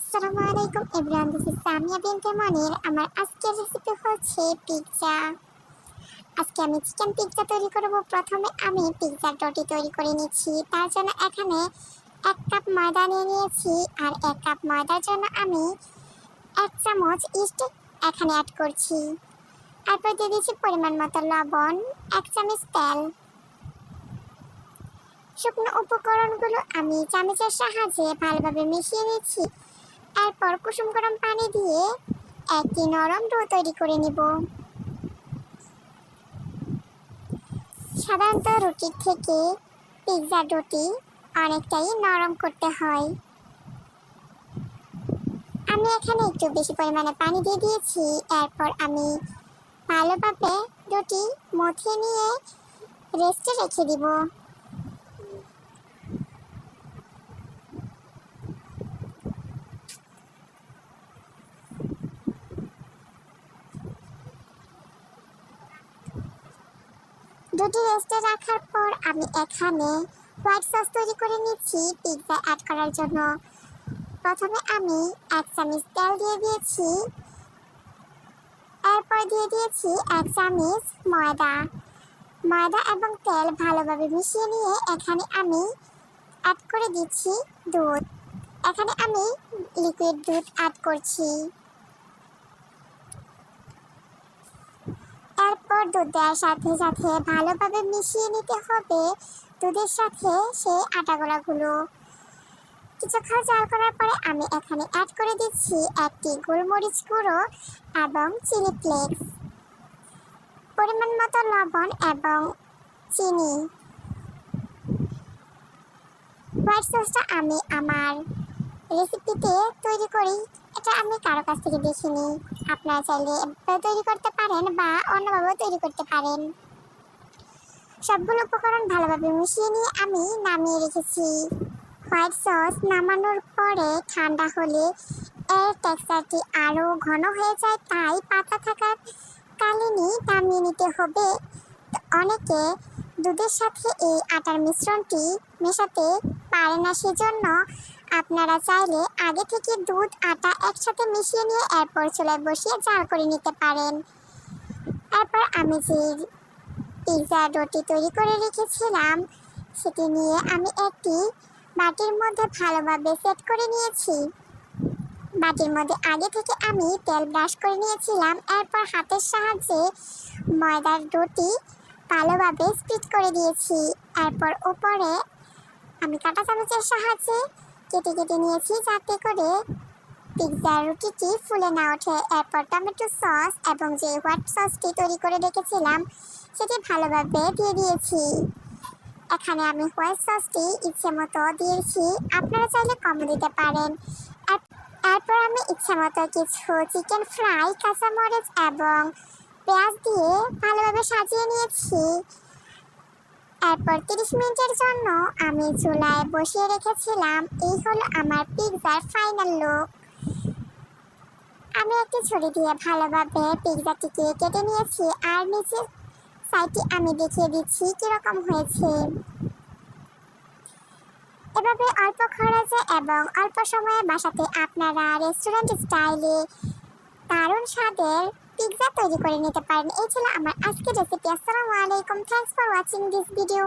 আসসালামু আলাইকুম everyone, this is Samia বিনতে মনির। আমার আজকের রেসিপি হচ্ছে পিৎজা। আজকে আমি চিকেন পিৎজা তৈরি করব। প্রথমে আমি পিৎজার ডোটি তৈরি করে নিচ্ছি। তার জন্য এখানে 1 কাপ ময়দা নিয়ে নিয়েছি, আর 1 কাপ ময়দার জন্য আমি 1 চামচ ইস্ট এখানে অ্যাড করছি। তারপর দিয়ে দিচ্ছি পরিমাণ মতো লবণ, 1 চামচ তেল। শুকনো উপকরণগুলো আমি চামচের সাহায্যে ভালোভাবে মিশিয়ে নিচ্ছি। এরপর কুসুম গরম পানি দিয়ে একটি নরম ডো তৈরি করে নিব। সাধারণত রুটির থেকে পিৎজা ডোটি অনেকটাই নরম করতে হয়। আমি এখানে একটু বেশি পরিমাণে পানি দিয়ে দিয়েছি। এরপর আমি ভালোভাবে ডোটি মথে নিয়ে রেস্টে রেখে দিব। ডোটি রেস্টে রাখার পর আমি এখানে হোয়াইট সস তৈরি করে নিচ্ছি পিৎজা অ্যাড করার জন্য। প্রথমে আমি 1 চামচ তেল দিয়ে দিয়েছি, এরপর দিয়ে দিয়েছি 1 চামচ ময়দা এবং তেল ভালোভাবে মিশিয়ে নিয়ে এখানে আমি অ্যাড করে দিচ্ছি দুধ। এখানে আমি লিকুইড দুধ অ্যাড করছি। এরপর দুধ দেওয়ার সাথে সাথে ভালোভাবে মিশিয়ে নিতে হবে দুধের সাথে সেই আটা গোলাগুলো। কিছুক্ষণ জাল করার পরে আমি এখানে অ্যাড করে দিচ্ছি 1টি গোলমরিচ গুঁড়ো এবং চিলি ফ্লেক্স, পরিমাণ মতো লবণ এবং চিনি। হোয়াইট সসটা আমি আমার রেসিপিতে তৈরি করি, এটা আমি কারো কাছ থেকে দেখিনি। আপনারা চাইলে এভাবে তৈরি করতে পারেন বা অন্যভাবেও তৈরি করতে পারেন। সবগুলো উপকরণ ভালোভাবে মিশিয়ে নিয়ে আমি নামিয়ে রেখেছি। হোয়াইট সস নামানোর পরে ঠান্ডা হলে এর টেক্সচারটি আরও ঘন হয়ে যায়, তাই পাতা থাকার কালীনই নামিয়ে নিতে হবে। অনেকে দুধের সাথে এই আটার মিশ্রণটি মেশাতে পারে না, সেজন্য আপনারা চাইলে আগে থেকে দুধ আটা একসাথে মিশিয়ে নিয়ে এরপর চুলায় বসিয়ে জাল করে নিতে পারেন। এরপর আমি যে পিৎজা ডোটি তৈরি করে রেখেছিলাম সেটি নিয়ে আমি একটি বাটির মধ্যে ভালোভাবে সেট করে নিয়েছি। বাটির মধ্যে আগে থেকে আমি তেল ব্রাশ করে নিয়েছিলাম। এরপর হাতের সাহায্যে ময়দার ডোটি ভালোভাবে স্প্রেড করে দিয়েছি। এরপর উপরে আমি কাঁটা চামচের সাহায্যে কেটে কেটে নিয়েছি যাতে করে পিৎজার রুটিটি ফুলে না ওঠে। এরপর টমেটো সস এবং যে হোয়াইট সসটি তৈরি করে রেখেছিলাম সেটি ভালোভাবে দিয়ে দিয়েছি। এখানে আমি হোয়াইট সসটি ইচ্ছে মতো দিয়েছি, আপনারা চাইলে কম দিতে পারেন। এরপর আমি ইচ্ছে মতো কিছু চিকেন ফ্রাই, কাঁচামরিচ এবং পেঁয়াজ দিয়ে ভালোভাবে সাজিয়ে নিয়েছি। এরপর 30 মিনিটের জন্য আমি চুলায় বসিয়ে রেখেছিলাম। এই হলো আমার পিৎজার ফাইনাল লুক। আমি একটি ছুরি দিয়ে ভালোভাবে পিৎজাটিকে কেটে নিয়েছি, আর নিচের সাইডটি আমি দেখিয়ে দিচ্ছি কীরকম হয়েছে। এভাবে অল্প খরচে এবং অল্প সময়ে বাসাতে আপনারা রেস্টুরেন্ট স্টাইলে দারুণ স্বাদের পিৎজা তৈরি করে নিতে পারেন। এই ছিল আমার আজকের রেসিপি। আসসালামু আলাইকুম, thanks for watching this video.